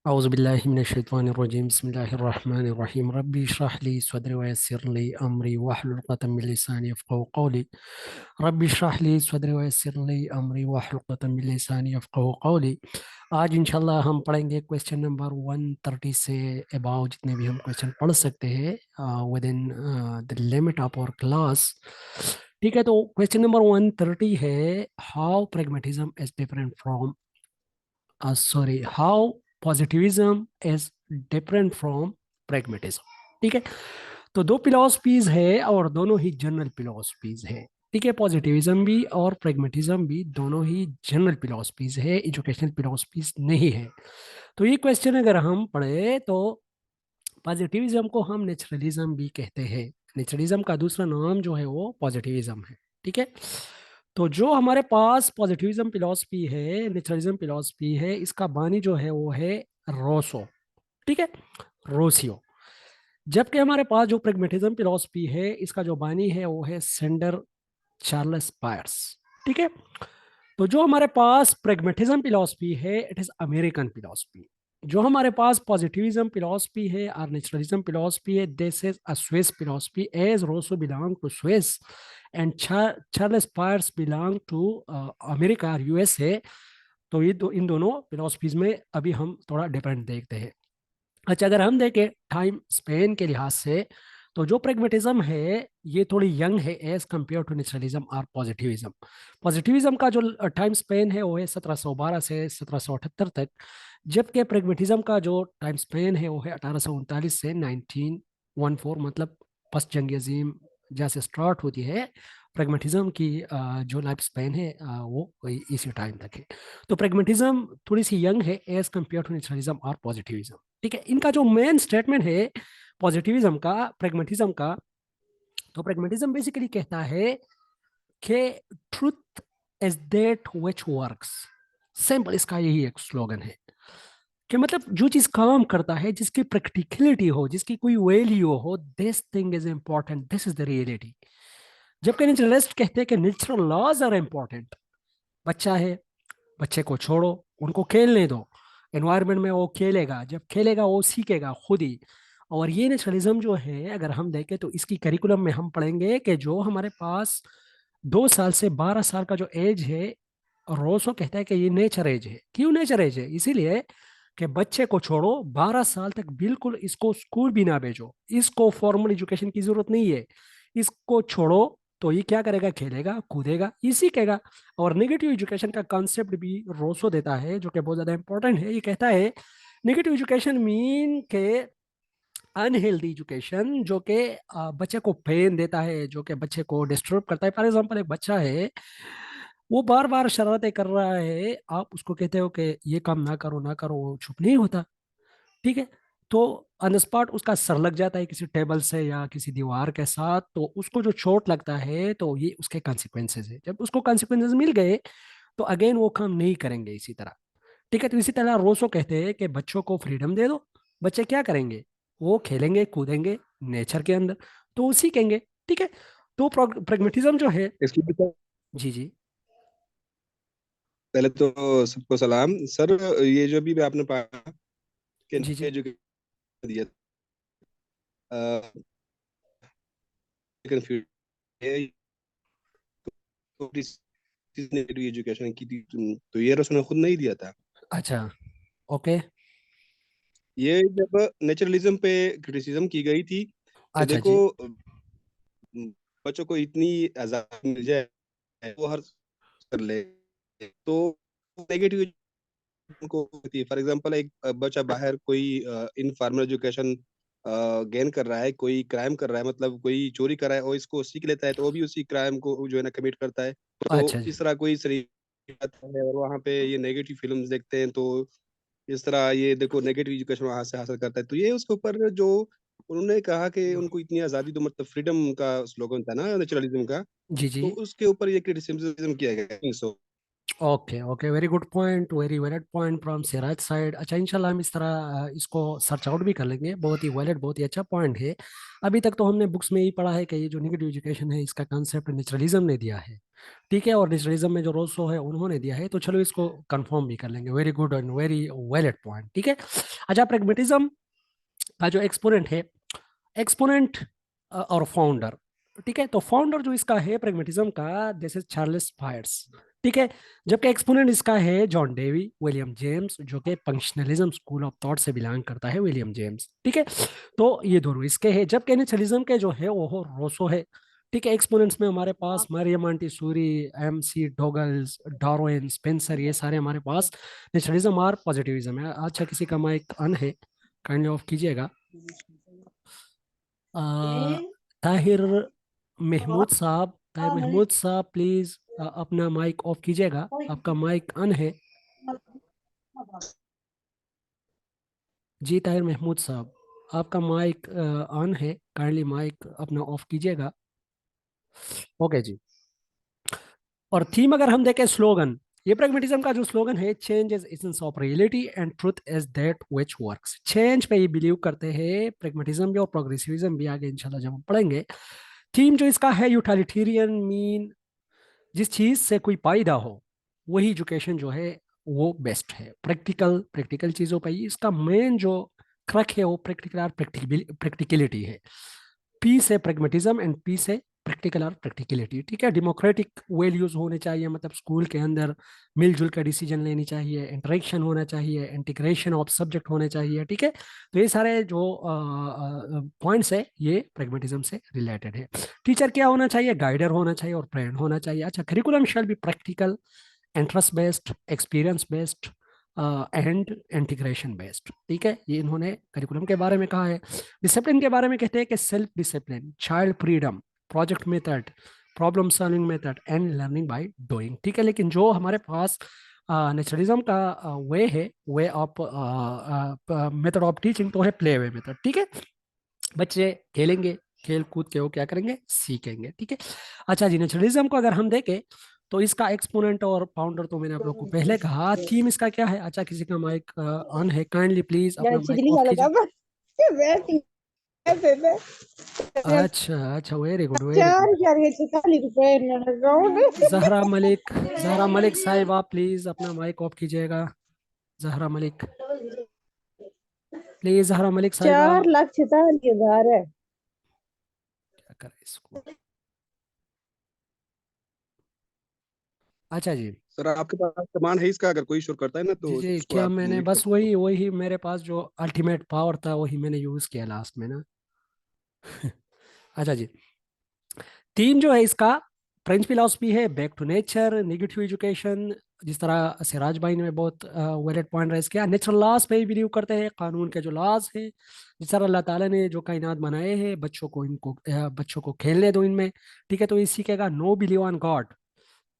औज़ुबिल्लाहि मिनश्शैतानिर्रजीम बिस्मिल्लाहिर्रहमानिर्रहीम रब्बी इश्रह ली सदरी वयस्सिर ली अमरी वहलुल उक़दतम मिन लिसानी यफ़क़हू क़ौली रब्बी इश्रह ली सदरी वयस्सिर ली अमरी वहलुल उक़दतम मिन लिसानी यफ़क़हू क़ौली। आज इंशाल्लाह हम पढ़ेंगे क्वेश्चन नंबर 130 से अबाउट जितने भी हम क्वेश्चन पढ़ सकते हैं within the limit of our class. ठीक है, तो क्वेश्चन नंबर 130 है, how pragmatism is different from how positivism is different from pragmatism। ठीक है, तो दो फिलोसफीज है और दोनों ही जनरल फिलोसफीज है। ठीक है, पॉजिटिविज्म भी और प्रेगमेटिज्म भी दोनों ही जनरल फिलोसफीज है, एजुकेशनल फिलोसफीज नहीं है। तो ये क्वेश्चन अगर हम पढ़े तो पॉजिटिविज्म को हम नेचुरलिज्म भी कहते हैं। नेचुरलिज्म का दूसरा नाम जो है वो पॉजिटिविज्म है। ठीक है, तो जो हमारे पास पॉजिटिविज्म फिलॉसफी है, नेचुरलिज्म फिलॉसफी है, इसका बानी जो है वो है रोसो। ठीक है, रोसियो। जबकि हमारे पास जो प्रेगमेटिज्म फिलॉसफी है, इसका जो बानी है वो है सेंडर चार्ल्स पायर्स। ठीक है, तो जो हमारे पास प्रेगमेटिज्म फिलॉसफी है, इट इज अमेरिकन फिलॉसफी। जो हमारे पास पॉजिटिविज्म फिलॉसफी है और नेचुरलिज्म फिलॉसफी है, this is a Swiss philosophy as Rousseau belong to Swiss and Charles Peirce belong to America और यूएसए। तो ये दो, इन दोनों फिलॉसफीज में अभी हम थोड़ा डिफरेंट देखते हैं। अच्छा, अगर हम देखें टाइम स्पेन के लिहाज से, तो जो प्रेगमेटिज्म है ये थोड़ी यंग है एज कंपेयर टू नेचुरलिज्म और पॉजिटिविज्म। पॉजिटिविज्म का जो टाइम स्पेन है वो है 1712 से 1778 तक, जबकि प्रेगमेटिज्म का जो टाइम स्पेन है वो है 1839 से 1914, मतलब फर्स्ट जंग अजीम जैसे स्टार्ट होती है, प्रेगमेटिज्म की जो लाइफ स्पेन है वो इसी टाइम तक है। तो प्रेगमेटिज्म थोड़ी सी यंग है एज कंपेयर टू नेचुरलिज्म और पॉजिटिविज्म। ठीक है, इनका जो मेन स्टेटमेंट है पॉजिटिविज्म का, प्रेगमेटिज्म का, तो प्रेगमेटिज्म बेसिकली कहता है कि truth is that which works. Simple, इसका यही एक स्लोगन है कि मतलब जो चीज काम करता है, जिसकी प्रैक्टिकलिटी हो, जिसकी कोई वैल्यू हो, this thing is important, this is the reality. जबकि नेचुरलिस्ट कहते हैं कि नेचुरल लॉज आर इंपॉर्टेंट। बच्चा है, बच्चे को छोड़ो, उनको खेलने दो, एनवायरनमेंट में वो खेलेगा, जब खेलेगा वो सीखेगा खुद ही। और ये नेचुरलिज्म जो है, अगर हम देखें तो इसकी करिकुलम में हम पढ़ेंगे कि जो हमारे पास 2 साल से 12 साल का जो एज है, रोसो कहता है कि ये नेचर एज है। क्यों नेचर एज है? इसीलिए कि बच्चे को छोड़ो, 12 साल तक बिल्कुल इसको स्कूल भी ना भेजो, इसको फॉर्मल एजुकेशन की जरूरत नहीं है, इसको छोड़ो। तो ये क्या करेगा? खेलेगा, कूदेगा, ये सीखेगा। और नेगेटिव एजुकेशन का कॉन्सेप्ट भी रोसो देता है, जो कि बहुत ज्यादा इंपॉर्टेंट है। ये कहता है नेगेटिव एजुकेशन मीन के अनहेल्दी एजुकेशन, जो कि बच्चे को पेन देता है, जो कि बच्चे को डिस्टर्ब करता है। फॉर एग्जांपल, एक बच्चा है, वो बार बार शरारतें कर रहा है, आप उसको कहते हो कि ये काम ना करो ना करो, वो चुप नहीं होता। ठीक है, तो ऑन स्पॉट उसका सर लग जाता है किसी टेबल से या किसी दीवार के साथ, तो उसको जो चोट लगता है, तो ये उसके कॉन्सिक्वेंसेज है। जब उसको कॉन्सिक्वेंसेज मिल गए तो अगेन वो काम नहीं करेंगे इसी तरह। ठीक है, तो इसी तरह रोसो कहते हैं कि बच्चों को फ्रीडम दे दो, बच्चे क्या करेंगे? वो खेलेंगे, कूदेंगे नेचर के अंदर, तो वो सीखेंगे। ठीक है, तो प्रेगमेटिज्म जो है। इसलिए तो जी जी। पहले तो सबको सलाम सर। ये जो भी आपने पढ़ा कि जी जी। जो दिया कंफ्यूज है, तो किसने एजुकेशन की थी, तो ये उसने खुद नहीं दिया था। अच्छा, ओके। ये जब नेचुरलिज्म पे क्रिटिसिज्म की गई थी कि अच्छा देखो जी। बच्चों को इतनी आजादी मिल जाए वो हर कर ले, तो नेगेटिव को होती है। फॉर एग्जांपल, एक बच्चा बाहर कोई इनफॉर्मल एजुकेशन गेन कर रहा है, कोई क्राइम कर रहा है, मतलब कोई चोरी कर रहा है और इसको सीख लेता है, तो वो भी उसी क्राइम को जो है ना कमिट करता है। तो अच्छा जी। इस तरह कोई सही बात है, और वहाँ पे ये नेगेटिव फिल्म्स देखते हैं, तो इस तरह ये देखो नेगेटिव एजुकेशन वहां से हासिल करता है। तो ये उसके ऊपर जो उन्होंने कहा कि उनको इतनी आज़ादी, तो मतलब फ्रीडम का स्लोगन था ना नेचुरलिज्म का, जी जी। तो उसके ऊपर ये क्रिटिसिज्म किया गया। So okay okay, very good point, very valid point from Siraj side. अच्छा, इंशाल्लाह हम इस तरह इसको सर्च आउट भी कर लेंगे। बहुत ही वैलिड, बहुत ही अच्छा पॉइंट है। अभी तक तो हमने बुक्स में ही पढ़ा है कि ये जो नेगेटिव एजुकेशन है, इसका कॉन्सेप्ट नेचुरलिज्म ने दिया है। ठीक है, और नेचुरलिज्म में जो रोसो है उन्होंने दिया है, तो चलो इसको कंफर्म भी कर लेंगे। Very good and very valid point. ठीक है। अच्छा, प्रेगमेटिज्म का जो एक्सपोनेंट है, एक्सपोनेंट और फाउंडर, ठीक है, तो फाउंडर जो इसका है प्रेगमेटिज्म का, दिस इज चार्ल्स फायर्स। ठीक है। जबकि एक्सपोनेंट इसका है जॉन डेवी विलियम जेम्स, जो कि फंक्शनलिज्म स्कूल ऑफ थॉट से बिलोंग करता है, विलियम जेम्स। ठीक है। तो ये दोनों इसके हैं, जबकि नेचुरलिज्म के जो है वो रोसो है। ठीक है। एक्सपोनेंट्स में हमारे पास Mariam Montessori, M C Dougalls, Darwin, Spencer, ये सारे हमारे पास नेचुरलिज्म और पॉजिटिविज्म है। अच्छा, किसी का माइक ऑन है, काइंडली ऑफ कीजिएगा। आ, ताहिर महमूद साहब, ताहिर महमूद साहब प्लीज अपना माइक ऑफ कीजिएगा, आपका माइक ऑन है। जी ताहिर महमूद साहब, आपका माइक ऑन है, काइंडली माइक अपना ऑफ कीजिएगा। ओके जी। और थीम अगर हम देखें, स्लोगन, ये प्रैग्मेटिज्म का जो स्लोगन है, change is essence of reality and truth is that which works. Change पे ये बिलीव करते हैं प्रैग्मेटिज्म भी और प्रोग्रेसिविज्म भी, आगे इंशाल्लाह जब हम पढ़ेंगे। थीम जो इसका है, यूटिलिटेरियन मीन, जिस चीज से कोई फायदा हो वही एजुकेशन जो है वो बेस्ट है। प्रैक्टिकल प्रैक्टिकल चीजों पर इसका मेन जो क्रक है वो प्रैक्टिकल और प्रैक्टिकलिटी है। पी से प्रैग्मेटिज्म एंड पी से प्रैक्टिकल और प्रैक्टिकलिटी। ठीक है। डेमोक्रेटिक वैल्यूज होने चाहिए, मतलब स्कूल के अंदर मिलजुल कर डिसीजन लेनी चाहिए, इंटरेक्शन होना चाहिए, इंटीग्रेशन ऑफ सब्जेक्ट होने चाहिए। ठीक है। तो ये सारे जो पॉइंट्स है ये प्रैग्मेटिज्म से रिलेटेड है। टीचर क्या होना चाहिए, गाइडर होना चाहिए और फ्रेंड होना चाहिए। अच्छा, curriculum shall be practical, interest based, experience based and integration based. ठीक है, ये इन्होंने करिकुलम के बारे में कहा है। डिसिप्लिन के बारे में कहते हैं कि self discipline, child freedom, project method, problem solving method and learning by doing. ठीक है। लेकिन जो हमारे पास नेचुरलिज्म का वे है, way of method of teaching, तो है प्ले वे मेथड। ठीक है। बच्चे खेलेंगे, खेल कूद के वो क्या करेंगे, सीखेंगे। ठीक है। अच्छा जी, नेचुरलिज्म को अगर हम देखें तो इसका एक्सपोनेंट और फाउंडर तो मैंने आप लोग को पहले कहा। थीम इसका क्या है? अच्छा, किसी का माइक ऑन है, काइंडली प्लीज अपना माइक ऑफ कीजिए। अच्छा अच्छा, very good very good. Zahra Malik, Zahra Malik साहिबा प्लीज अपना माइक ऑफ कीजिएगा। जहरा मलिक, प्लीज जहरा मलिक साहिबा। 4,46,000 है। क्या करें इसको। अच्छा जी। सर आपके पास सामान है इसका, अगर कोई शोर करता है ना जी तो जी, उसको क्या आप मैंने म्यूट कर बस सकते वही हो। वही मेरे पास जो अल्टीमेट पावर था वही मैंने यूज किया लास्ट में ना। अच्छा जी। तीन जो है इसका, फ्रेंच फिलोसफी है, back to nature, negative education, जिस तरह सिराज भाई ने बहुत वैलिड पॉइंट रेज किया। नेचुरल लॉज पे बिलीव करते हैं, कानून के जो लॉज हैं, जिस तरह अल्लाह ताला ने जो कायनात बनाए हैं, बच्चों को इनको बच्चों को खेलने दो इनमें। ठीक है। तो ये सीखेगा नो बिलीव ऑन गॉड।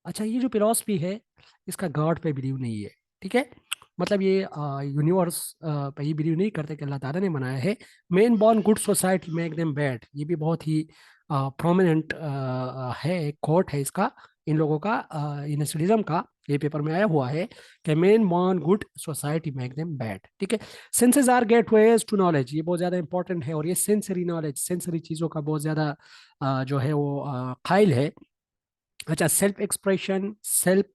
अच्छा, ये जो फिलॉसफी है इसका गॉड पे बिलीव नहीं है। ठीक है। मतलब ये यूनिवर्स पे ही बिलीव नहीं करते कि अल्लाह ताला ने बनाया है। Main born good society make them bad, ये भी बहुत ही प्रोमिनेंट है, एक कोट है इसका, इन लोगों का, यूनिवर्सलिज्म का, ये पेपर में आया हुआ है कि men born good society make them bad. ठीक है। Senses are gateways to knowledge, ये बहुत ज़्यादा इंपॉर्टेंट है, और ये सेंसरी नॉलेज, सेंसरी चीज़ों का बहुत ज़्यादा जो है वो कायल है। अच्छा, self expression, self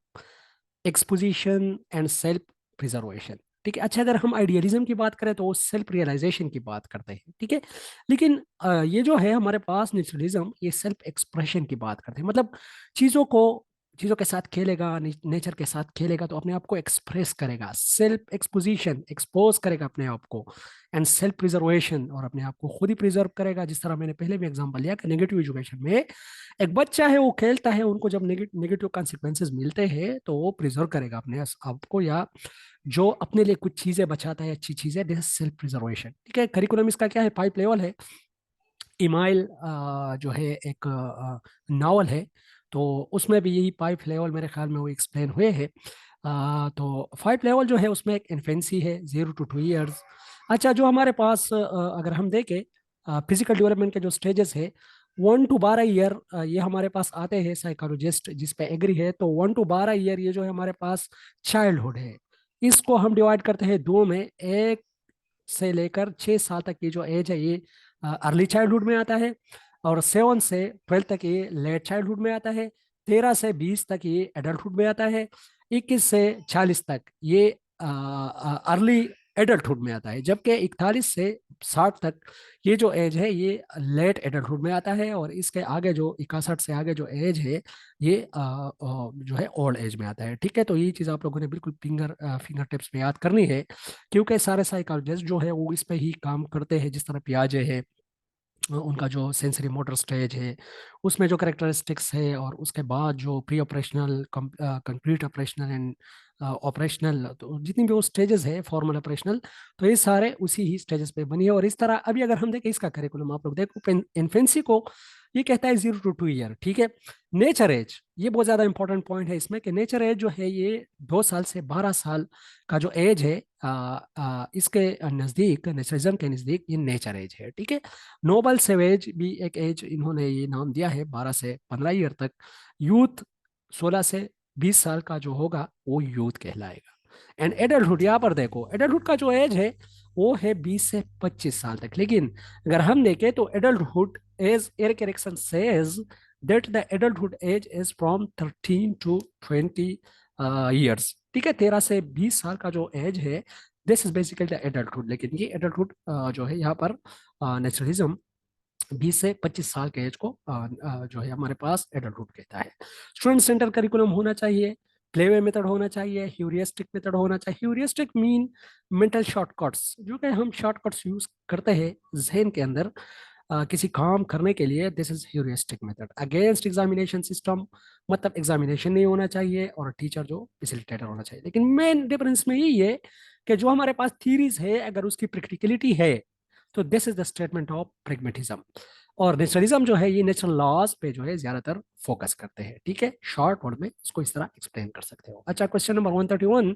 exposition and self preservation. ठीक है। अच्छा, अगर हम आइडियलिज्म की बात करें तो वो सेल्फ रियलाइजेशन की बात करते हैं। ठीक है। लेकिन ये जो है हमारे पास नेचुरलिज्म, ये सेल्फ एक्सप्रेशन की बात करते हैं, मतलब चीज़ों को, चीज़ों के साथ खेलेगा, नेचर के साथ खेलेगा तो अपने आप को एक्सप्रेस करेगा। सेल्फ एक्सपोजिशन, एक्सपोज करेगा अपने आप को, एंड सेल्फ प्रिजर्वेशन, और अपने आप को खुद ही प्रिजर्व करेगा। जिस तरह मैंने पहले भी एग्जांपल लिया कि नेगेटिव एजुकेशन में एक बच्चा है वो खेलता है, उनको जब नेगेटिव कॉन्सिक्वेंसेस मिलते हैं तो वो प्रिजर्व करेगा अपने आप को, या जो अपने लिए कुछ चीजें बचाता है, अच्छी चीजें, दिस सेल्फ प्रिजर्वेशन। ठीक है। करिकुलम इसका क्या है, 5 लेवल है। इमाइल जो है एक नावल है, तो उसमें भी यही 5 लेवल मेरे ख्याल में वो एक्सप्लेन हुए हैं। तो 5 लेवल जो है उसमें एक इन्फेंसी है, 0 to 2 years। अच्छा, जो हमारे पास अगर हम देखें फिजिकल डेवलपमेंट के जो स्टेजेस है, 1 to 12 ईयर, ये हमारे पास आते हैं साइकोलॉजिस्ट जिस पे एग्री है, तो 1 to 12 ईयर ये जो है हमारे पास चाइल्डहुड है। इसको हम डिवाइड करते हैं दो में, एक से लेकर 6 साल तक की जो एज है ये अर्ली चाइल्डहुड में आता है, और 7 से 12 तक ये लेट चाइल्डहुड में आता है। 13 से 20 तक ये एडल्टहुड में आता है, 21 से 40 तक ये अर्ली एडल्टहुड में आता है, जबकि 41 से 60 तक ये जो एज है ये लेट एडल्टहुड में आता है, और इसके आगे जो 61 से आगे जो एज है ये जो है ओल्ड एज में आता है। ठीक है, तो ये चीज़ आप लोगों ने बिल्कुल फिंगर टिप्स में याद करनी है, क्योंकि सारे साइकोलॉजिस्ट जो है वो इस पे ही काम करते हैं। जिस तरह पियाजे है, उनका जो सेंसरी मोटर स्टेज है उसमें जो करेक्टरिस्टिक्स है, और उसके बाद जो pre operational, complete operational and operational, तो जितनी भी वो स्टेजेस है फॉर्मल ऑपरेशनल, तो ये सारे उसी ही स्टेजेस पे बनी है। और इस तरह अभी अगर हम देखें इसका करिकुलम, आप लोग देखो इन्फेंसी को ये कहता है 0 to 2 ईयर। ठीक है, नेचर एज ये बहुत ज्यादा इंपॉर्टेंट पॉइंट है इसमें, कि नेचर एज जो है ये 2 साल से 12 साल का जो एज है, इसके नजदीक, नेचरिज्म के नजदीक ये नेचर एज है। ठीक है, नोबल सेवेज भी एक एज इन्होंने ये नाम दिया है, 12 से 15 ईयर तक। यूथ 16 से 20 साल का जो होगा वो यूथ कहलाएगा। एंड एडल्टहुड, यहाँ पर देखो एडल्टहुड का जो एज है वो है 20 से 25 साल तक। लेकिन अगर हम देखें तो adulthood age Erik Erikson says that the adulthood age is from 13 to 20 years. ठीक है, 13 से 20 साल का जो एज है this is basically the adulthood. लेकिन ये एडल्टहुड जो है यहाँ पर नेचुरलिज्म 20 से 25 साल के एज को जो है हमारे पास एडल्टहुड कहता है। स्टूडेंट सेंटर करिकुलम होना चाहिए, प्लेवे मेथड होना चाहिए, ह्यूरिस्टिक मेथड होना चाहिए। ह्यूरिस्टिक मीन मेंटल शॉर्टकट्स, जो कि हम शॉर्टकट्स यूज करते हैं जहन के अंदर किसी काम करने के लिए, this is heuristic method. Against examination system, मतलब एग्जामिनेशन नहीं होना चाहिए और टीचर जो फैसिलिटेटर होना चाहिए। लेकिन मेन डिफरेंस में यही है कि जो हमारे पास थीरीज है अगर उसकी प्रैक्टिकलिटी है तो this is the statement of pragmatism. और नेचुरलिज्म जो है ये नेचुरल लॉज पे जो है ज्यादातर फोकस करते हैं। ठीक है, शॉर्ट वर्ड में इसको इस तरह एक्सप्लेन कर सकते हो। अच्छा, question number 131,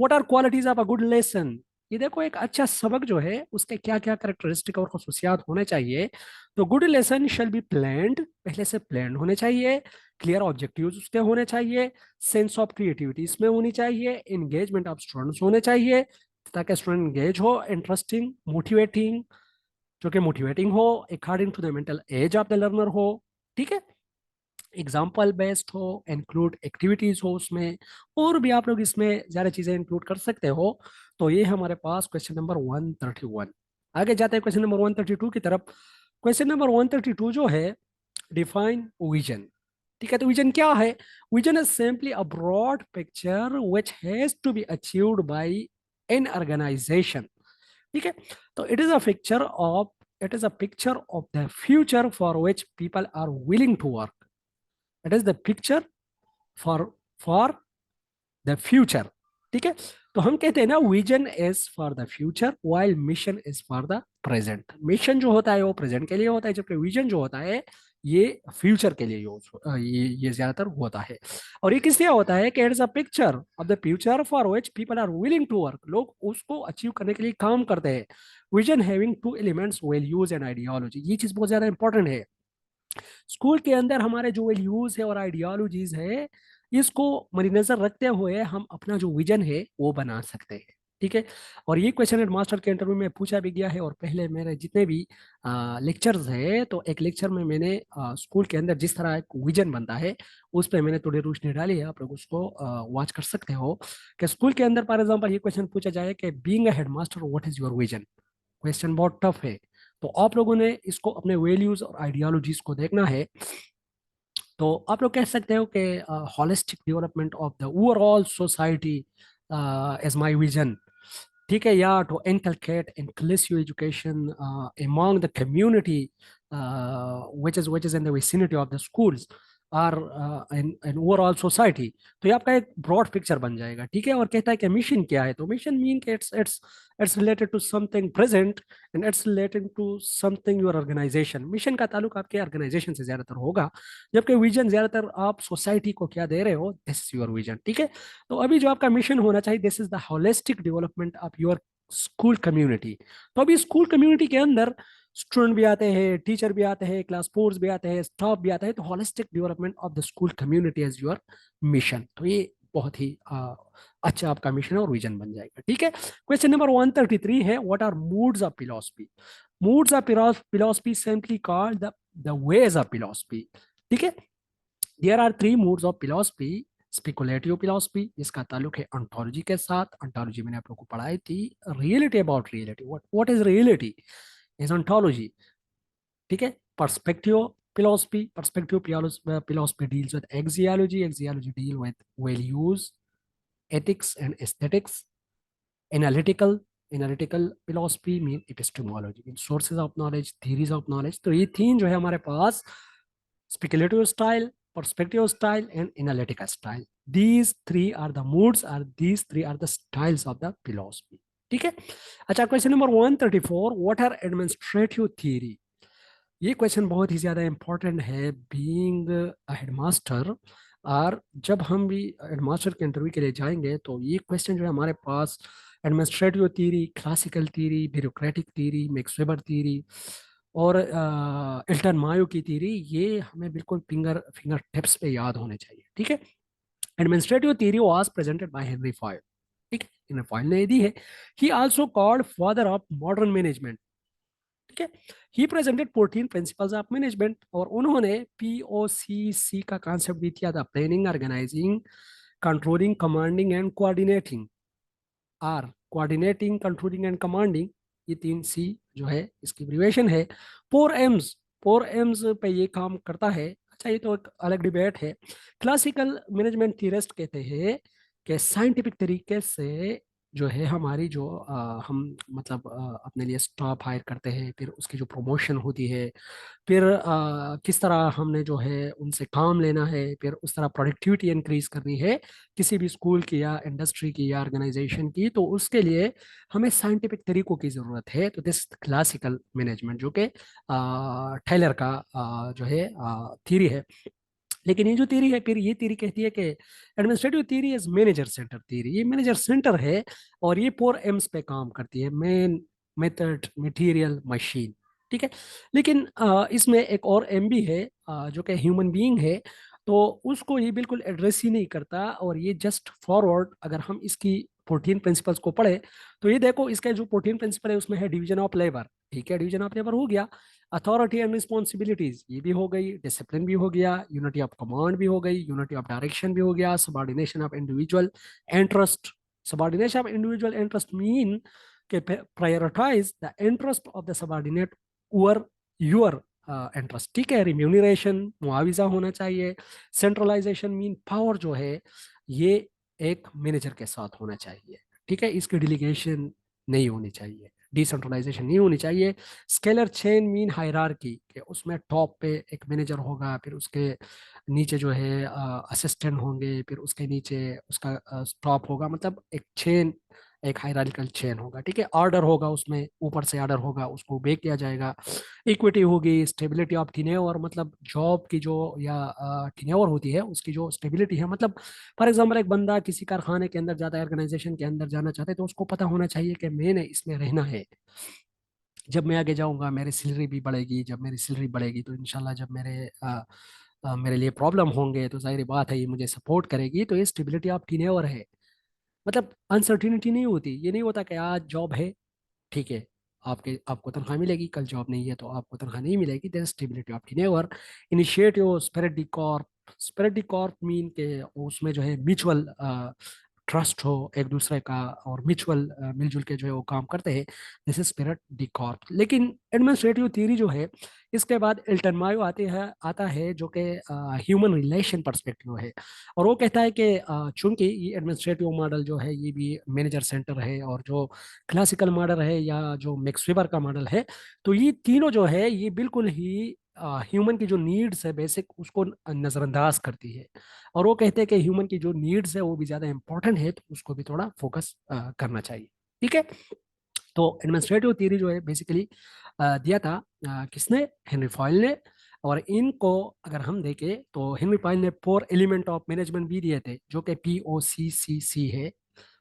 what are qualities of a good lesson. ये देखो एक अच्छा सबक जो है उसके क्या क्या कैरेक्टरिस्टिक और खसूसियात होने चाहिए। तो good lesson shall be planned, पहले से प्लान होने चाहिए, क्लियर ऑब्जेक्टिव्स उसके होने चाहिए, सेंस ऑफ क्रिएटिविटी इसमें होनी चाहिए, एंगेजमेंट ऑफ स्टूडेंट्स होने चाहिए ताकि स्टूडेंट एंगेज हो, इंटरेस्टिंग, मोटिवेटिंग, जो कि मोटिवेटिंग हो, according to the mental age of the learner हो। ठीक है, एग्जाम्पल बेस्ड हो, इंक्लूड एक्टिविटीज हो उसमें, और भी आप लोग इसमें ज्यादा चीजें इंक्लूड कर सकते हो। तो ये हमारे पास क्वेश्चन नंबर 131। आगे जाते हैं क्वेश्चन नंबर 132 की तरफ। क्वेश्चन नंबर 132 जो है, डिफाइन विजन। ठीक है, तो विजन क्या है? Vision is simply a broad picture which has to be achieved by an organisation. ठीक है, तो it is a picture of the future for which people are willing to work. It is the picture for for the future. ठीक है, तो हम कहते हैं ना vision is for the future while mission is for the present. Mission जो होता है वो प्रेजेंट के लिए होता है, जबकि विजन जो होता है ये फ्यूचर के लिए यूज ये ज्यादातर होता है। और ये किस लिए होता है कि it's a picture of the future for which people are willing to work, लोग उसको अचीव करने के लिए काम करते हैं। Vision having two elements, values and ideology, ये चीज बहुत ज्यादा इंपॉर्टेंट है। स्कूल के अंदर हमारे जो वैल्यूज है और आइडियोलॉजीज है इसको मद्देनजर रखते हुए हम अपना जो विजन है वो बना सकते हैं। ठीक है, और ये क्वेश्चन एंड मास्टर के इंटरव्यू में पूछा भी गया है, और पहले मेरे जितने भी लेक्चर्स है तो एक लेक्चर में मैंने स्कूल के अंदर जिस तरह एक विजन बनता है उस पर मैंने थोड़ी रोशनी डाली है, आप लोग उसको वॉच कर सकते हो। कि स्कूल के अंदर फॉर एग्जाम्पल ये क्वेश्चन पूछा जाए कि being a headmaster what is your vision. Question बहुत टफ है, तो आप लोगों ने इसको अपने वैल्यूज और आइडियोलॉजीज को देखना है। तो आप लोग कह सकते हो कि holistic development of the overall society is my vision. ठीक है, या to inculcate inclusive education among the community which is in the vicinity of the schools or in overall society। तो ये आपका एक ब्रॉड पिक्चर बन जाएगा। ठीक है, और कहता है कि मिशन क्या है, तो मिशन मीन कि it's related to something present and it's related to something your organisation. Mission का ताल्लुक आपके ऑर्गेनाइजेशन से ज्यादातर होगा, जबकि विजन ज्यादातर आप सोसाइटी को क्या दे रहे हो, दिस इज योर विजन। ठीक है, तो अभी जो आपका मिशन होना चाहिए, this is the holistic development of your school community. तो अभी स्कूल कम्युनिटी के अंदर स्टूडेंट भी आते हैं, टीचर भी आते हैं, क्लास फोर्स भी आते हैं, स्टाफ भी आता है, तो holistic development of the school community as your mission. तो ये बहुत ही अच्छा आपका मिशन और विजन बन जाएगा। ठीक है, क्वेश्चन नंबर 133 है, what are moods of philosophy. Moods of philosophy simply called the ways of philosophy. ठीक है, there are three moods of philosophy. Speculative philosophy, जिसका ताल्लुक है ऑन्टोलॉजी के साथ। ऑन्टोलॉजी मैंने आप लोगों को पढ़ाई थी। Reality about reality, what is reality is ontology. ठीक है। Perspective philosophy, perspective philosophy deals with axiology, axiology deal with values, ethics and aesthetics. Analytical philosophy mean epistemology, mean sources of knowledge, theories of knowledge. तो ये तीन जो है हमारे पास, speculative style, perspective style and analytical style. These three are the moods, or these three are the styles of the philosophy. ठीक है। अच्छा, question number 134, what are administrative theory. ये क्वेश्चन बहुत ही ज़्यादा इंपॉर्टेंट है बीइंग अ हेडमास्टर। और जब हम भी हेडमास्टर के इंटरव्यू के लिए जाएंगे तो ये क्वेश्चन जो है हमारे पास, administrative theory, classical theory, bureaucratic theory, Max Weber theory और इल्टन मायो की थ्योरी, ये हमें बिल्कुल फिंगर फिंगर टिप्स पे याद होने चाहिए। ठीक है। Administrative theory was presented by Henry Fayol. ठीक है, हेनरी फॉयल ने दी है। He also called father of modern management. ठीक है। He presented 14 principles of management, और उन्होंने POCC का कॉन्सेप्ट भी दिया था, planning, organising, controlling, commanding and coordinating. Or, coordinating, controlling and commanding, ये तीन सी जो है इसकी एब्रिविएशन है। 4 M's, 4 M's पे ये काम करता है। अच्छा, ये तो एक अलग डिबेट है। क्लासिकल मैनेजमेंट थियरिस्ट कहते हैं कि साइंटिफिक तरीके से जो है हमारी जो हम मतलब अपने लिए स्टाफ हायर करते हैं, फिर उसकी जो प्रमोशन होती है, फिर किस तरह हमने जो है उनसे काम लेना है, फिर उस तरह प्रोडक्टिविटी इंक्रीज करनी है किसी भी स्कूल की या इंडस्ट्री की या ऑर्गेनाइजेशन की, तो उसके लिए हमें साइंटिफिक तरीकों की ज़रूरत है। तो दिस क्लासिकल मैनेजमेंट जो कि टेलर का जो है थ्योरी है। लेकिन ये जो थ्योरी है, फिर ये थ्योरी कहती है कि administrative theory is manager centre theory, ये मैनेजर सेंटर है और ये 4 M's पे काम करती है, मेन, मेथड, मटेरियल, मशीन। ठीक है। लेकिन इसमें एक और M भी है जो कि ह्यूमन बीइंग है, तो उसको ये बिल्कुल एड्रेस ही नहीं करता, और ये जस्ट फॉरवर्ड अगर हम इसकी 14 प्रिंसिपल्स को पढ़े तो ये देखो, इसका जो 14 प्रिंसिपल है उसमें है डिवीजन ऑफ लेबर। ठीक है, डिवीजन ऑफ लेबर हो गया। अथॉरिटी एंड रिस्पॉन्सिबिलिटीज ये भी हो गई, डिसिप्लिन भी हो गया, यूनिटी ऑफ कमांड भी हो गई, यूनिटी ऑफ डायरेक्शन भी हो गया, subordination of individual interest. Subordination of individual interest mean के prioritise the interest of the subordinate over your interest. ठीक है। रिम्यूनरेशन, मुआवजा होना चाहिए। सेंट्रलाइजेशन मीन पावर जो है ये एक मैनेजर के साथ होना चाहिए। ठीक है, इसकी डिलीगेशन नहीं होनी चाहिए, डिसेंट्रलाइजेशन नहीं होनी चाहिए। स्केलर चेन मीन हायरार्की, कि उसमें टॉप पे एक मैनेजर होगा, फिर उसके नीचे जो है असिस्टेंट होंगे, फिर उसके नीचे उसका स्टॉप होगा, मतलब एक चेन, एक हायरार्किकल चेन होगा। ठीक है, ऑर्डर होगा, उसमें ऊपर से ऑर्डर होगा, उसको ओबे किया जाएगा। इक्विटी होगी, स्टेबिलिटी ऑफ टिन्योर, मतलब जॉब की जो या टिन्योर होती है उसकी जो स्टेबिलिटी है, मतलब फॉर एग्जाम्पल एक बंदा किसी कारखाने के अंदर जाता है, ऑर्गेनाइजेशन के अंदर जाना चाहता है, तो उसको पता होना चाहिए कि मैंने इसमें रहना है। जब मैं आगे जाऊंगा मेरी सैलरी भी बढ़ेगी, जब मेरी सैलरी बढ़ेगी तो इंशाल्लाह जब मेरे लिए प्रॉब्लम होंगे तो जाहिर बात है ये मुझे सपोर्ट करेगी। तो ये स्टेबिलिटी ऑफ टीनेवर है, मतलब अनसर्टिनिटी नहीं होती। ये नहीं होता कि आज जॉब है, ठीक है, आपको तनख्वाह मिलेगी, कल जॉब नहीं है तो आपको तनख्वाह नहीं मिलेगी। There stability of tenure. Initiative, spirit de corps. Spirit de corps mean के उसमें जो है म्यूचुअल ट्रस्ट हो एक दूसरे का, और म्यूचुअल मिलजुल के जो है वो काम करते हैं। This is spirit de Corp. लेकिन एडमिनिस्ट्रेटिव थ्योरी जो है इसके बाद एल्टन मायो आता है जो कि ह्यूमन रिलेशन पर्सपेक्टिव है, और वो कहता है कि चूंकि ये एडमिनिस्ट्रेटिव मॉडल जो है ये भी मैनेजर सेंटर है, और जो क्लासिकल मॉडल है या जो मैक्स वेबर का मॉडल है, तो ये तीनों जो है ये बिल्कुल ही ह्यूमन की जो नीड्स है बेसिक उसको नज़रअंदाज करती है। और वो कहते हैं कि ह्यूमन की जो नीड्स है वो भी ज़्यादा इंपॉर्टेंट है, तो उसको भी थोड़ा फोकस करना चाहिए। ठीक है। तो एडमिनिस्ट्रेटिव थ्योरी जो है बेसिकली दिया था किसने, हेनरी फॉयल ने। और इनको अगर हम देखें तो हेनरी फॉयल ने 4 एलिमेंट ऑफ मैनेजमेंट भी दिए थे, जो कि POCCC है,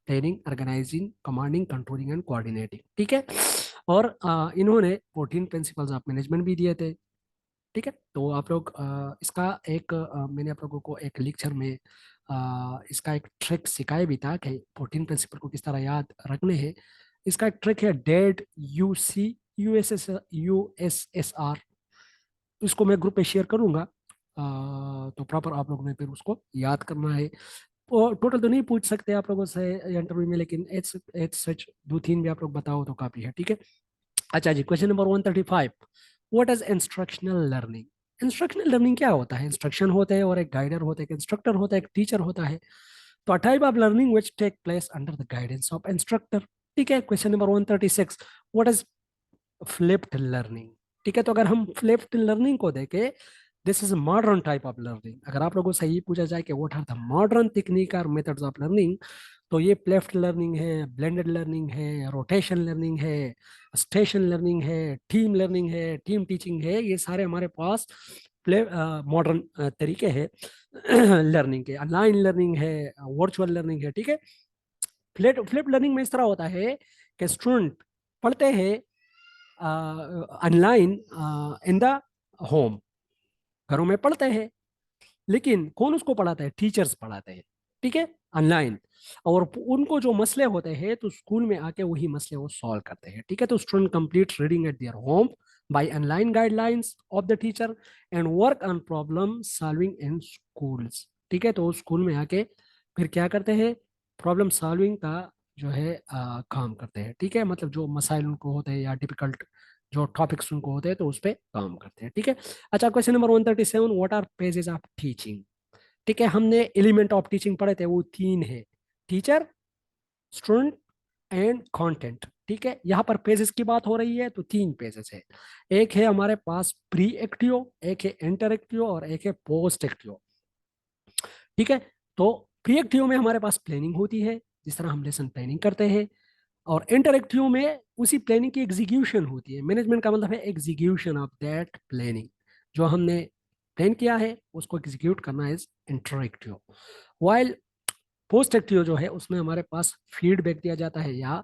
planning, organising, commanding, controlling and coordinating. ठीक है। और इन्होंने 14 प्रिंसिपल्स ऑफ मैनेजमेंट भी दिए थे। ठीक है। तो आप लोग इसका एक मैंने आप लोगों को एक लेक्चर में इसका एक ट्रिक सिखाया भी था कि 14 प्रिंसिपल को किस तरह याद रखने हैं। इसका एक ट्रिक है डेड UC USSR। इसको मैं ग्रुप पे शेयर करूंगा, तो प्रॉपर आप लोगों ने फिर उसको याद करना है। टोटल तो नहीं पूछ सकते आप लोगों से इंटरव्यू में, लेकिन एच एच सच दो तीन भी आप लोग बताओ तो काफी है, ठीक है। अच्छा जी, question number 135, what is instructional learning? Instructional learning क्या होता है? इंस्ट्रक्शन होते हैं और एक गाइडर होता है, एक इंस्ट्रक्टर होता है, एक टीचर होता है। तो a type of learning which take place under the guidance of instructor. ठीक है। Question number 136, what is flipped learning? ठीक है। तो अगर हम फ्लिप्ड लर्निंग को देखें, this is modern type of learning. अगर आप लोगों से ये पूछा जाए कि what are the modern technique और मेथड्स ऑफ लर्निंग, तो ये प्लेफ्ट लर्निंग है, ब्लेंडेड लर्निंग है, रोटेशन लर्निंग है, स्टेशन लर्निंग है, टीम लर्निंग है, टीम टीचिंग है। ये सारे हमारे पास प्ले मॉडर्न तरीके हैं लर्निंग के। ऑनलाइन लर्निंग है, वर्चुअल लर्निंग है, ठीक है। फ्लिप लर्निंग में इस तरह होता है कि स्टूडेंट पढ़ते हैं ऑनलाइन इन द होम, घरों में पढ़ते हैं, लेकिन कौन उसको पढ़ाता है? टीचर्स पढ़ाते हैं, ठीक है, ऑनलाइन। और उनको जो मसले होते हैं तो स्कूल में आके वही मसले वो सॉल्व करते हैं, ठीक है। तो student complete reading at their home by online guidelines of the teacher and work on problem solving in schools, ठीक है। तो स्कूल में आके फिर क्या करते हैं? प्रॉब्लम सॉल्विंग का जो है काम करते हैं, ठीक है। मतलब जो मसाइल उनको होते हैं या डिफिकल्ट जो टॉपिक्स उनको होते हैं तो उस पर काम करते हैं, ठीक है। अच्छा, question number 137, what are pages of teaching? ठीक है। हमने एलिमेंट ऑफ टीचिंग पढ़े थे, वो तीन है, टीचर, स्टूडेंट एंड कंटेंट, ठीक है। यहाँ पर पेजेस की बात हो रही है तो तीन पेजेस है। एक है हमारे पास प्री एक्टिव, एक है इंटर एक्टिव और एक है पोस्ट एक्टिव, ठीक है। तो प्री एक्टिव में हमारे पास प्लानिंग होती है, जिस तरह हम लेसन प्लानिंग करते हैं, और इंटरेक्टिव में उसी प्लानिंग की एग्जीक्यूशन होती है। मैनेजमेंट का मतलब है एग्जीक्यूशन ऑफ दैट प्लानिंग, जो हमने प्लान किया है उसको एग्जीक्यूट करना is interactive. While post active जो है उसमें हमारे पास फीडबैक दिया जाता है या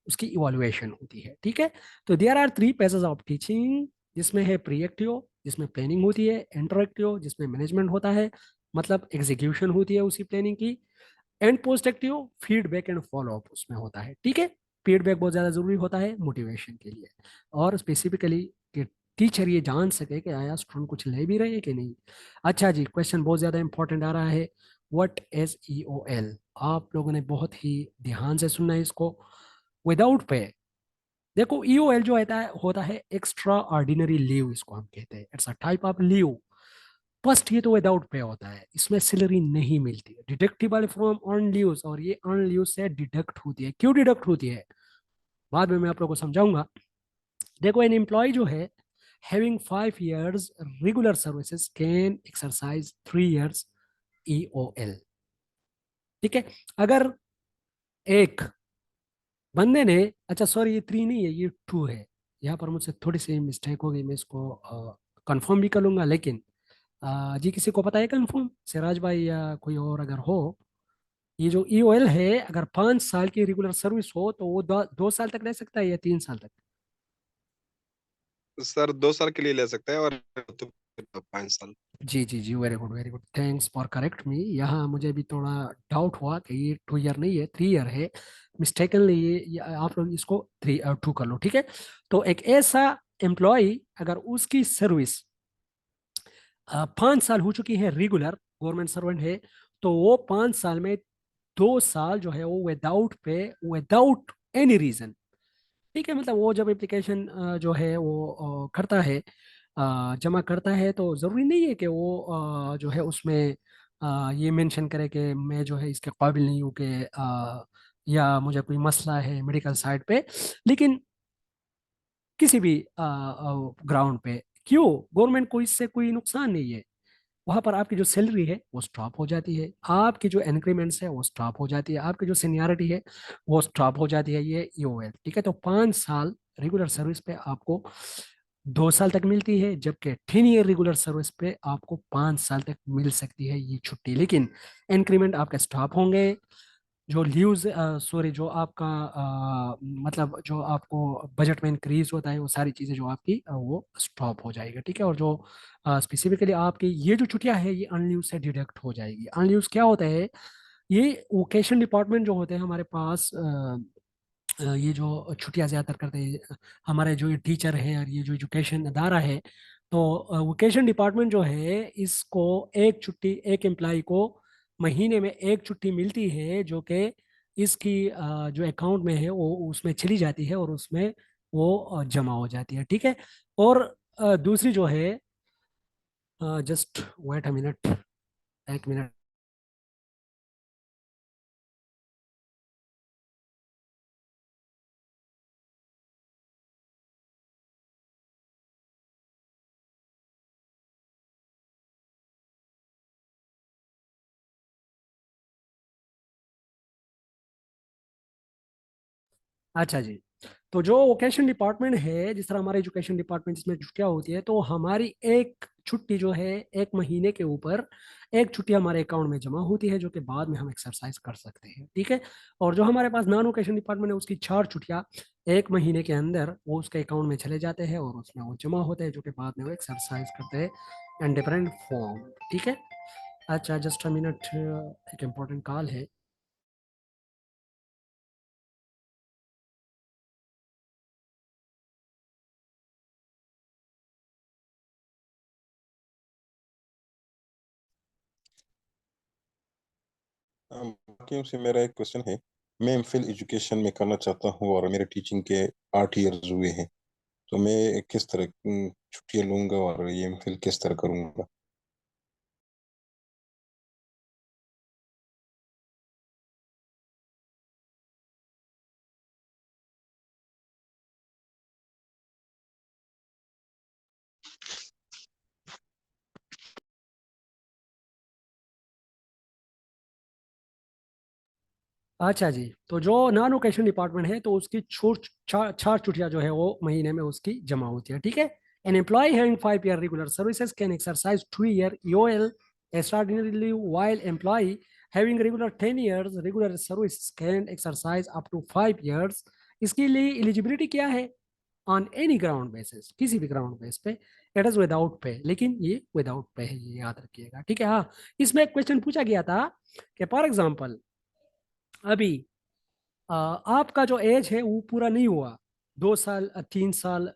उसकी इवोल्यूएशन होती है, ठीक है। तो there are three pages of teaching, जिसमें है प्री एक्टिव जिसमें प्लानिंग होती है, इंटरेक्टिव जिसमें मैनेजमेंट होता है, मतलब एग्जीक्यूशन होती है उसी प्लानिंग की, and post active feedback and follow up उसमें होता है, ठीक है। फीडबैक बहुत ज़्यादा जरूरी होता है मोटिवेशन के लिए, और स्पेसिफिकली कि टीचर ये जान सके कि आया स्टूडेंट कुछ ले भी रहे हैं कि नहीं। अच्छा जी, क्वेश्चन बहुत ज़्यादा इंपॉर्टेंट आ रहा है, व्हाट इज EOL? आप लोगों ने बहुत ही ध्यान से सुनना है इसको। विदाउट पे, देखो EOL जो होता है एक्स्ट्रा ऑर्डिनरी लीव, इसको हम कहते हैं, it's a type of leave. First ये तो विदाउट पे होता है, इसमें सैलरी नहीं मिलती है, डिडक्टिबल फ्रॉम अर्न लीव्स, और ये अर्न लीव से डिडक्ट होती है। क्यों डिडक्ट होती है बाद में मैं आप लोगों को समझाऊंगा। देखो, एन एम्प्लॉय जो है having 5 years regular services can exercise 3 years EOL, ठीक है। अगर एक बंदे ने, अच्छा सॉरी ये 3 नहीं है, ये 2 है, यहाँ पर मुझसे थोड़ी सी मिस्टेक हो गई, मैं इसको कंफर्म भी कर लूंगा, लेकिन जी किसी को पता है कंफर्म, सिराज भाई या कोई और अगर हो? ये जो EOL है, अगर 5 साल की रेगुलर सर्विस हो तो वो 2 साल तक रह सकता है या 3 साल तक? सर 2 साल के लिए ले सकता है, और तो 5 साल। जी जी जी, very good very good, thanks for correct me. यहाँ मुझे भी थोड़ा डाउट हुआ कि ये 2 year नहीं है, 3 year है, मिस्टेकनली ये आप लोग इसको 2 कर लो, ठीक है। तो एक ऐसा एम्प्लॉय अगर उसकी सर्विस 5 साल हो चुकी है, रेगुलर गवर्नमेंट सर्वेंट है, तो वो 5 साल में 2 साल जो है वो without pay, without any reason, ठीक है। मतलब वो जब एप्लीकेशन जो है वो करता है, जमा करता है, तो ज़रूरी नहीं है कि वो जो है उसमें ये मेंशन करे कि मैं जो है इसके काबिल नहीं हूँ कि या मुझे कोई मसला है मेडिकल साइड पे, लेकिन किसी भी ग्राउंड पे, क्यों, गवर्नमेंट को इससे कोई नुकसान नहीं है। वहां पर आपकी जो सैलरी है वो स्टॉप हो जाती है, आपकी जो इंक्रीमेंट्स है वो स्टॉप हो जाती है, आपकी जो सीनियरिटी है वो स्टॉप हो जाती है, ये EOL, ठीक है। तो 5 साल रेगुलर सर्विस पे आपको 2 साल तक मिलती है, जबकि 10 year रेगुलर सर्विस पे आपको 5 साल तक मिल सकती है ये छुट्टी, लेकिन इंक्रीमेंट आपके स्टॉप होंगे, जो लीव्स, सॉरी, जो आपका मतलब जो आपको बजट में इंक्रीज होता है, वो सारी चीज़ें जो आपकी वो स्टॉप हो जाएगी, ठीक है। और जो स्पेसिफिकली आपकी ये जो छुट्टियां है ये अनलीव से डिडक्ट हो जाएगी। अनलीव्स क्या होता है? ये वोकेशन डिपार्टमेंट जो होते हैं हमारे पास, ये जो छुट्टियां ज्यादातर करते हैं, हमारे जो टीचर है और ये जो एजुकेशन अदारा है, तो वोकेशन डिपार्टमेंट जो है इसको एक छुट्टी, एक एम्प्लॉय को महीने में एक छुट्टी मिलती है, जो कि इसकी जो अकाउंट में है वो उसमें चली जाती है और उसमें वो जमा हो जाती है, ठीक है। और दूसरी जो है, जस्ट वेट अ मिनट, एक मिनट। अच्छा जी। तो जो वोकेशन डिपार्टमेंट है, जिस तरह हमारे एजुकेशन डिपार्टमेंट इसमें छुट्टियां होती है, तो हमारी एक छुट्टी जो है एक महीने के ऊपर एक छुट्टी हमारे अकाउंट में जमा होती है, जो कि बाद में हम एक्सरसाइज कर सकते हैं, ठीक है। और जो हमारे पास नॉन वोकेशन डिपार्टमेंट है, उसकी 4 छुट्टियां एक महीने के अंदर वो उसके अकाउंट में चले जाते हैं और उसमें वो जमा होते हैं, जो कि बाद में वो एक्सरसाइज करते हैं एंड डिफरेंट फॉर्म, ठीक है। अच्छा, जस्ट अ मिनट, एक इम्पोर्टेंट कॉल है। बाकियों से मेरा एक क्वेश्चन है। मैं एमफिल एजुकेशन में करना चाहता हूँ और मेरे टीचिंग के 8 इयर्स हुए हैं। तो मैं किस तरह छुट्टियां लूंगा और ये एमफिल किस तरह करूंगा? अच्छा जी। तो जो नॉन वोकेशन डिपार्टमेंट है, तो उसकी छूट 4 छुट्टियां जो है वो महीने में उसकी जमा होती है, ठीक है। An employee having 5 year regular services can exercise 2 year EOL extraordinarily, while employee having regular 10 years regular service can exercise up to 5 years। इसके लिए एलिजिबिलिटी क्या है? ऑन एनी ग्राउंड बेसिस, किसी भी ग्राउंड बेस पे। इट इज विदाउट पे, लेकिन ये without pay है, ये याद रखिएगा, ठीक है। हाँ, इसमें एक क्वेश्चन पूछा गया था कि फॉर एग्जाम्पल अभी आपका जो एज है वो पूरा नहीं हुआ, 2 साल 3 साल,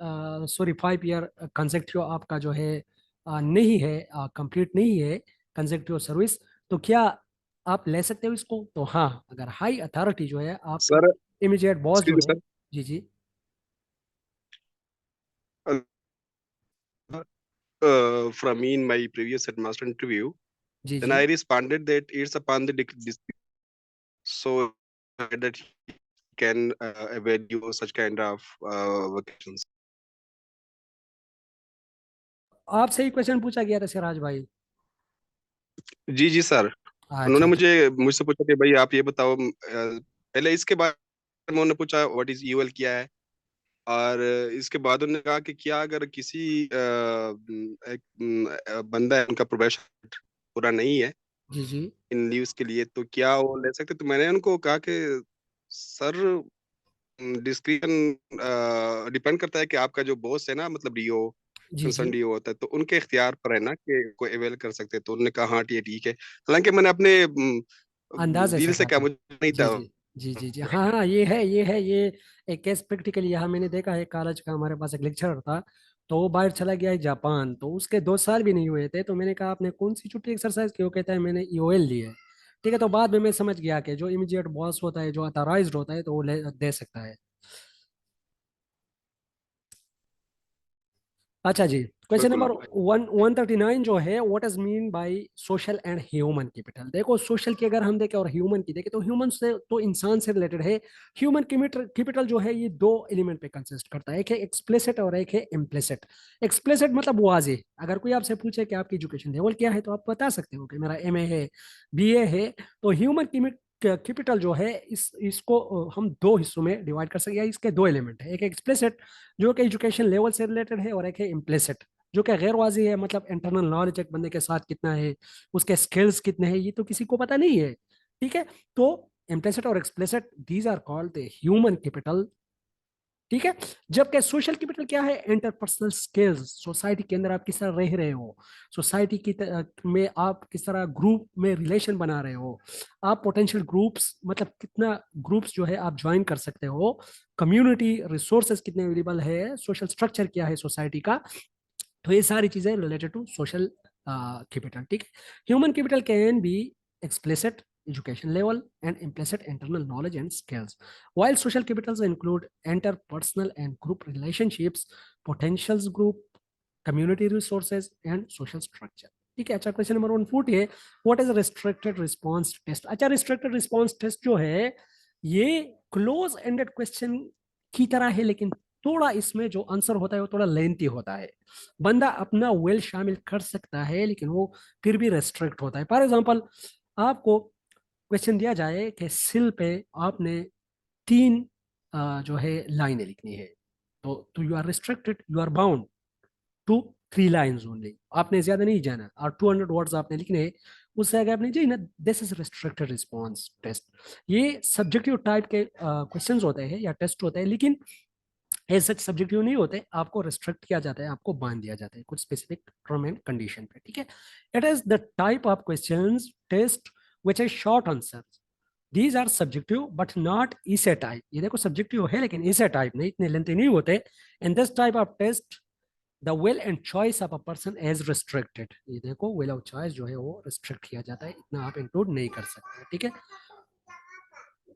सॉरी 5 year कंसेक्टिव आपका जो है नहीं है, कंप्लीट नहीं है कंसेक्टिव सर्विस, तो क्या आप ले सकते हो इसको? तो हाँ, अगर हाई अथॉरिटी जो है आपकी सर, इमीडिएट बॉस जो एक्सक्यूज है। मी जी जी। Sir, from me in my previous headmaster interview, जी then जी। I responded that it's upon the so that he can avail you such kind of vacations. आपसे ही क्वेश्चन पूछा गया था सिराज भाई। जी जी सर, उन्होंने अच्छा तो मुझे मुझसे पूछा कि भाई आप ये बताओ, पहले इसके बारे में उन्होंने पूछा व्हाट इज यूएल क्या है, और इसके बाद उन्होंने कहा कि क्या अगर किसी एक बंदा है, उनका प्रोबेशन पूरा नहीं है जी जी। इन लीव्स के लिए, तो क्या वो ले सकते? तो मैंने उनको कहा कि सर, डिस्क्रिप्शन डिपेंड करता है कि आपका जो बॉस है ना, मतलब डीओ, जी कंसर्न जी। डीओ होता है, तो उनके इख्तियार पर है ना कि कोई अवेल कर सकते हैं। तो उन्होंने कहा हाँ, ये ठीक है। हालांकि मैंने अपने अंदाजे से दिल से कहा कहा, था। मुझे नहीं जी था। जी। जी जी जी। हाँ हाँ, ये है, ये है, ये एक केस प्रैक्टिकली यहाँ मैंने देखा है। कॉलेज का हमारे पास एक लेक्चरर था, तो वो बाहर चला गया है जापान, तो उसके 2 साल भी नहीं हुए थे। तो मैंने कहा आपने कौन सी छुट्टी एक्सरसाइज की? वो कहता है मैंने ईओएल ली है, ठीक है। तो बाद में मैं समझ गया कि जो इमीडिएट बॉस होता है, जो अथॉराइज्ड होता है, तो वो दे सकता है। अच्छा जी। क्वेश्चन बिल्कुल। नंबर 139 जो है, what is mean by social and human capital. देखो, सोशल की अगर हम देखें और ह्यूमन की देखें, तो ह्यूमन से तो इंसान से रिलेटेड है। ह्यूमन कैपिटल जो है ये 2 एलिमेंट पे कंसिस्ट करता है, एक है एक्सप्लिसिट और एक है इम्प्लिसिट। एक्सप्लिसिट मतलब वाजे, अगर कोई आपसे पूछे कि आपकी एजुकेशन लेवल क्या है, तो आप बता सकते हो कि मेरा एमए है, बीए है। तो ह्यूमन कैपिटल जो है, इसको हम 2 हिस्सों में डिवाइड कर सकते हैं। इसके 2 एलिमेंट है, एक एक्सप्लिसिट जो कि एजुकेशन लेवल से रिलेटेड है, और एक है इम्प्लिसिट जो कि गैर वाजी है, मतलब इंटरनल नॉलेज एक बंदे के साथ कितना है, उसके स्किल्स कितने हैं, ये तो किसी को पता नहीं है, ठीक है। तो इम्प्लिसिट और explicit, these are called the human capital, ठीक है। जबकि सोशल कैपिटल क्या है? इंटरपर्सनल स्किल्स, सोसाइटी के अंदर आप किस तरह रह रहे हो, सोसाइटी में आप किस तरह ग्रुप में रिलेशन बना रहे हो, आप पोटेंशियल ग्रुप्स, मतलब कितना ग्रुप्स जो है आप ज्वाइन कर सकते हो, कम्युनिटी रिसोर्सेज कितने अवेलेबल है, सोशल स्ट्रक्चर क्या है सोसाइटी का, तो ये सारी चीजें रिलेटेड टू सोशल कैपिटल, ठीक है। Human capital can be explicit education level and implicit internal knowledge and skills, while social capitals include interpersonal and group relationships, potentials group, community resources and social structure, ठीक है। अच्छा, question number 140 है, what is restricted response test. अच्छा, restricted response test जो है ये close ended question की तरह है, लेकिन थोड़ा इसमें जो आंसर होता है वो थोड़ा लेंथी होता है। बंदा अपना वेल शामिल कर सकता है लेकिन वो फिर भी रेस्ट्रिक्ट होता है। फॉर एग्जांपल, आपको क्वेश्चन दिया जाए कि सिल पे आपने 3 जो है लाइनें लिखनी है, तो you are restricted, you are bound to 3 lines only. आपने ज्यादा नहीं जाना और 200 वर्ड्स आपने लिखने हैं, उससे आगे आपने जी ना, this is restricted response test. ये सब्जेक्टिव टाइप के क्वेश्चंस होते हैं या टेस्ट होते हैं, लेकिन एज सच सब्जेक्टिव नहीं होते, आपको रिस्ट्रिक्ट किया जाता है, आपको बांध दिया जाता है कुछ स्पेसिफिक टर्म एंड कंडीशन पे, ठीक है। It is the type of questions test which is short answers, these are subjective but not essay type. ये देखो सब्जेक्टिव है लेकिन इसे टाइप नहीं, इतने लेंथी नहीं होते। In this type of test the will and choice of a person as restricted. ये देखो विल ऑफ चॉइस जो है वो रिस्ट्रिक्ट किया जाता है, इतना आप इंक्लूड नहीं कर सकते, ठीक है।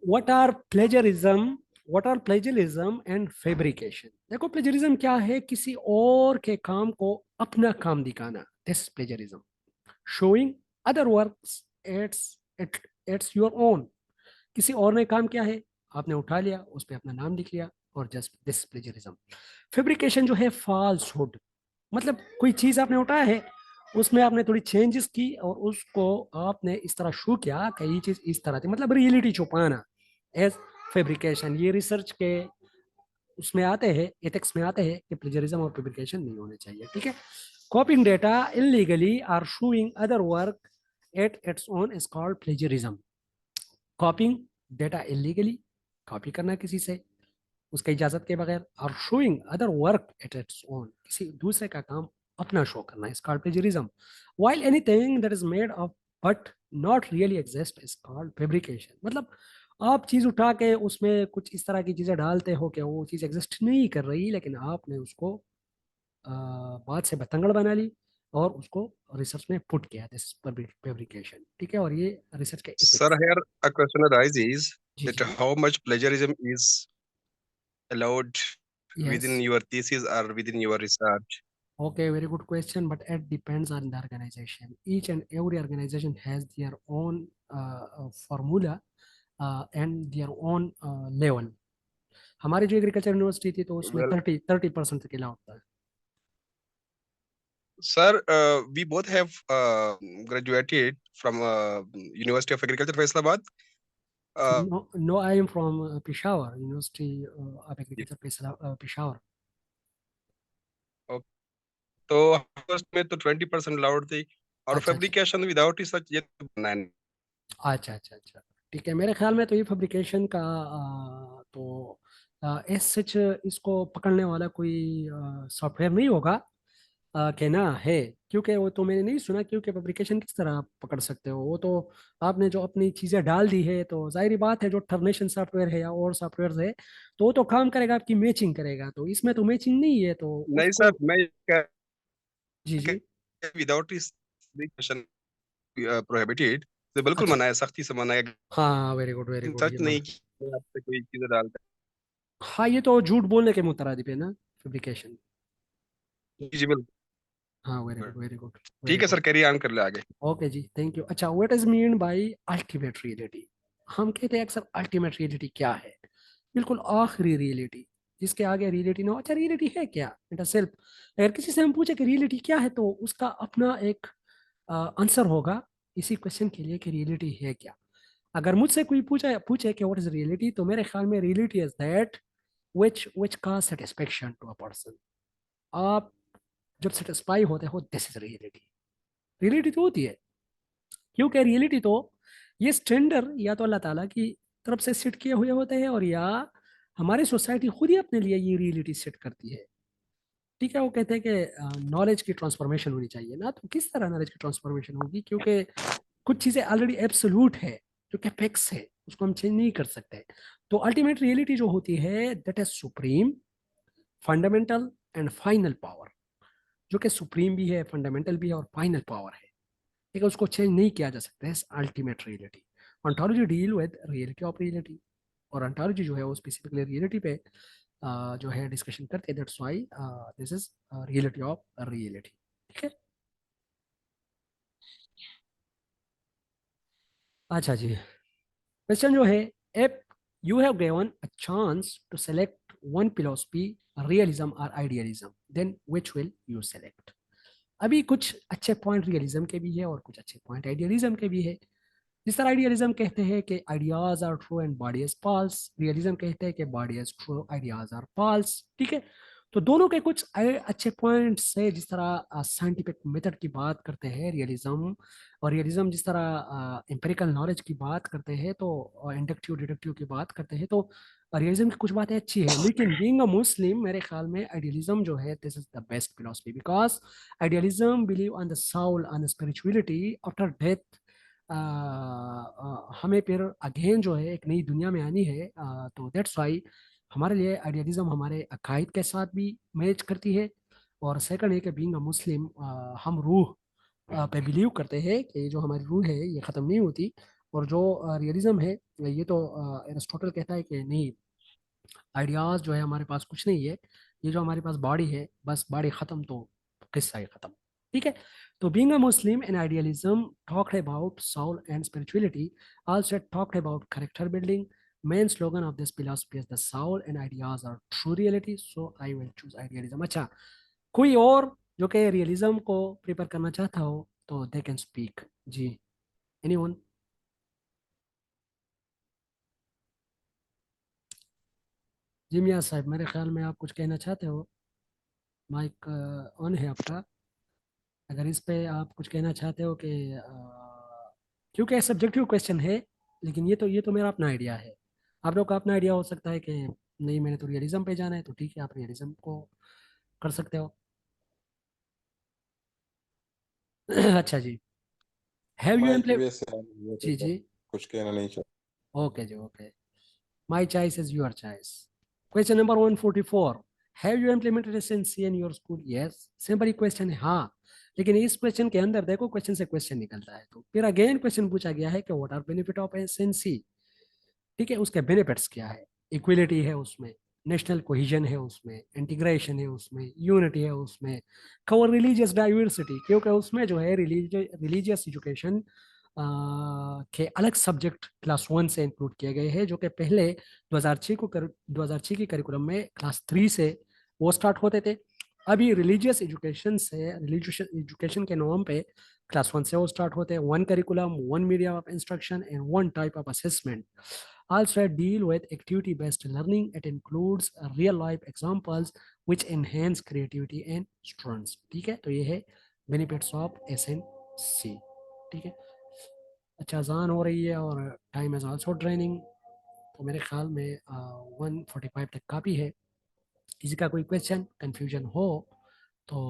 What are plagiarism, what are plagiarism and fabrication. देखो प्लेजरिज्म क्या है, किसी और के काम को अपना काम दिखाना, this plagiarism. Showing other works it's it's your own, किसी और ने काम किया है, आपने उठा लिया, उस पर अपना नाम लिख लिया, और जस्ट दिस प्लेजरिज्म। फैब्रिकेशन जो है फॉल्सहुड, मतलब कोई चीज आपने उठाया है, उसमें आपने थोड़ी चेंजेस की और उसको आपने इस तरह शो किया कि ये चीज इस तरह थी, मतलब रियलिटी छुपाना, एज फैब्रिकेशन। ये रिसर्च के उसमें आते हैं, एथिक्स में आते हैं कि प्लेजरिज्म और फैब्रिकेशन नहीं होने चाहिए, ठीक है। कॉपिंग डेटा इलीगली और showing other work at its own is called plagiarism. कॉपिंग data illegally, copy करना किसी से उसके इजाजत के बगैर, और showing other work at its own, किसी दूसरे का काम अपना शो करना, is called plagiarism. While anything that is made of but not really exist is called fabrication. मतलब आप चीज उठा के उसमें कुछ इस तरह की चीजें डालते हो कि वो चीज एग्जिस्ट नहीं कर रही, लेकिन आपने उसको बात से बतंगड़ बना ली और उसको रिसर्च में पुट किया, दिस फैब्रिकेशन, ठीक है। और ये रिसर्च के Sir, ethics. here a question arises जी that जी। how much plagiarism is allowed yes. within your thesis or within your research? Okay, very good question, but it depends on the organization. Each and every organization has their own formula and their own level. हमारी जो agriculture university थी तो उसमें Well, 30% तक allow होता है। sir, we both have graduated from University of Agriculture, Faisalabad. Uh, No, no, I am from Peshawar, University of Agriculture, Peshawar. तो first में तो 20% अलाउड थी और अच्छा अच्छा फैब्रिकेशन विदाउट सच ये तो बनना नहीं। अच्छा अच्छा अच्छा, ठीक है। मेरे ख्याल में तो ये फैब्रिकेशन का तो एस सच इसको पकड़ने वाला कोई सॉफ्टवेयर नहीं होगा कि ना है, क्योंकि वो तो मैंने नहीं सुना। क्योंकि फैब्रिकेशन किस तरह आप पकड़ सकते हो, वो तो आपने जो अपनी चीज़ें डाल दी है, तो जाहिर बात है जो टर्मिनेशन सॉफ्टवेयर है या और सॉफ्टवेयर है तो वो तो काम करेगा, आपकी मैचिंग करेगा, तो इसमें तो मैचिंग नहीं है तो नहीं उसको। सर, मैं जी जी। विदाउट इस फैब्रिकेशन प्रोहिबिटेड, तो बिल्कुल अच्छा, मना है, सख्ती से मना है, हाँ वेरी गुड वेरी गुड, ये सच नहीं माना। कि आपसे कोई चीजें डालता हाँ, ये तो झूठ बोलने के मुतरादिफ है ना, फैब्रिकेशन। है। जी बिल्कुल। हाँ very good very good very ठीक है गुड। सर, कैरी ऑन कर ले आगे। ओके जी, थैंक यू। अच्छा, what is mean by ultimate reality. हम कहते हैं अक्सर अल्टीमेट रियलिटी क्या है, बिल्कुल आखिरी रियलिटी, जिसके आगे रियलिटी ना हो। अच्छा, रियलिटी है क्या इट सेल्फ। अगर किसी से हम पूछे कि रियलिटी क्या है तो उसका अपना एक आंसर होगा इसी क्वेश्चन के लिए कि रियलिटी है क्या। अगर मुझसे कोई पूछे पूछे कि व्हाट इज रियलिटी, तो मेरे ख्याल में reality is that which cause satisfaction to a person। आप जब सेटिस्फाई होते हो, दिस इज रियलिटी। रियलिटी तो होती है, क्योंकि रियलिटी तो ये स्टैंडर्ड या तो अल्लाह ताला की तरफ से सेट किए हुए होते हैं, और या हमारी सोसाइटी खुद ही अपने लिए ये रियलिटी सेट करती है, ठीक है। वो कहते हैं कि नॉलेज की ट्रांसफॉर्मेशन होनी चाहिए ना, तो किस तरह नॉलेज की ट्रांसफॉर्मेशन होगी, क्योंकि कुछ चीज़ें ऑलरेडी एब्सोल्यूट है, जो कि फैक्ट्स है, उसको हम चेंज नहीं कर सकते। तो अल्टीमेट रियलिटी जो होती है that is supreme, fundamental and final power. जो कि सुप्रीम भी है, फंडामेंटल भी है और फाइनल पावर है, ठीक है, उसको चेंज नहीं किया जा सकता है, ultimate reality. Ontology deal with reality of reality, और ऑन्टोलॉजी जो है वो स्पेसिफिकली रियलिटी पे जो है डिस्कशन करते हैं, that's why this is reality of reality, ठीक है। अच्छा जी, क्वेश्चन जो है, if you have given a chance to select one philosophy, realism और idealism, then which will you select. अभी कुछ अच्छे पॉइंट रियलिज्म के भी है और कुछ अच्छे पॉइंट आइडियलिज्म के भी है। जिस तरह आइडियलिज्म कहते हैं कि ideas are true and body is false, realism कहते हैं कि body is true, ideas are false, ठीक है। तो दोनों के कुछ अच्छे पॉइंट्स है। जिस तरह साइंटिफिक मेथड की बात करते हैं रियलिज्म, और रियलिज्म जिस तरह एम्पेरिकल नॉलेज की बात करते हैं, तो इंडक्टिव डिडक्टिव की बात करते हैं, तो रियलिज्म की कुछ बातें अच्छी है। लेकिन बीइंग अ मुस्लिम मेरे ख्याल में आइडियलिज्म जो है this is the best philosophy, because idealism believe on the soul, on the spirituality after death. हमें फिर अगेन जो है एक नई दुनिया में आनी है, तो दैट्स वाई हमारे लिए आइडियलिज्म हमारे अकायद के साथ भी मैच करती है। और सेकंड है कि बीइंग अ मुस्लिम हम रूह पे बिलीव करते हैं कि जो हमारी रूह है ये ख़त्म नहीं होती। और जो रियलिज्म है, ये तो एरिस्टोटल कहता है कि नहीं, आइडियाज जो है हमारे पास कुछ नहीं है, ये जो हमारे पास बॉडी है, बस बॉडी खत्म तो किस्सा ही खत्म, ठीक है। तो being a Muslim and idealism talked about soul and spirituality, also talked about character building. Main slogan of this philosophy is the soul and ideas are true reality, so I will choose idealism. अच्छा, कोई और जो कि realism को prepare करना चाहता हो तो दे कैन स्पीक जी, एनीवन। जी मियाँ साहब, मेरे ख्याल में आप कुछ कहना चाहते हो, माइक ऑन है आपका। अगर इस पे आप कुछ कहना चाहते हो कि क्योंकि सब्जेक्टिव क्वेश्चन है, लेकिन ये तो मेरा अपना आइडिया है। आप लोग का अपना आइडिया हो सकता है कि नहीं मैंने तो रियलिज्म पे जाना है, तो ठीक है आप रियलिज्म को कर सकते हो। अच्छा जी, हैव यू माइक एम्प्ले वैसे on है, जी तो जी, कुछ कहना नहीं चाहता। ओके जी okay, my choice is your choice. Question number 144, have you implemented SNC in your school? Yes, simple question है, हाँ। लेकिन इस क्वेश्चन के अंदर देखो, क्वेश्चन से क्वेश्चन निकलता है, तो फिर अगेन क्वेश्चन पूछा गया है कि what are benefit of SNC, ठीक है, उसके बेनिफिट्स क्या है। इक्विलिटी है उसमें, नेशनल कोहिजन है उसमें, इंटीग्रेशन है उसमें, यूनिटी है उसमें, कवर रिलीजियस डाइवर्सिटी, क्योंकि उसमें जो है रिलीजियस एजुकेशन के अलग सब्जेक्ट क्लास 1 से इंक्लूड किए गए हैं, जो कि पहले 2006 की करिकुलम में क्लास 3 से वो स्टार्ट होते थे। अभी रिलीजियस एजुकेशन के नाम पे क्लास 1 से वो स्टार्ट होते हैं। One curriculum, one medium of instruction and one type of assessment. Also deal with activity based learning. It includes real life examples which enhance creativity and students, ठीक है। तो ये है बेनिफिट्स ऑफ SNC, ठीक है। अच्छा, अजान हो रही है और टाइम इज आल्सो ड्रेनिंग, तो मेरे ख्याल में 1:45 तक काफ़ी है। किसी का कोई क्वेश्चन कंफ्यूजन हो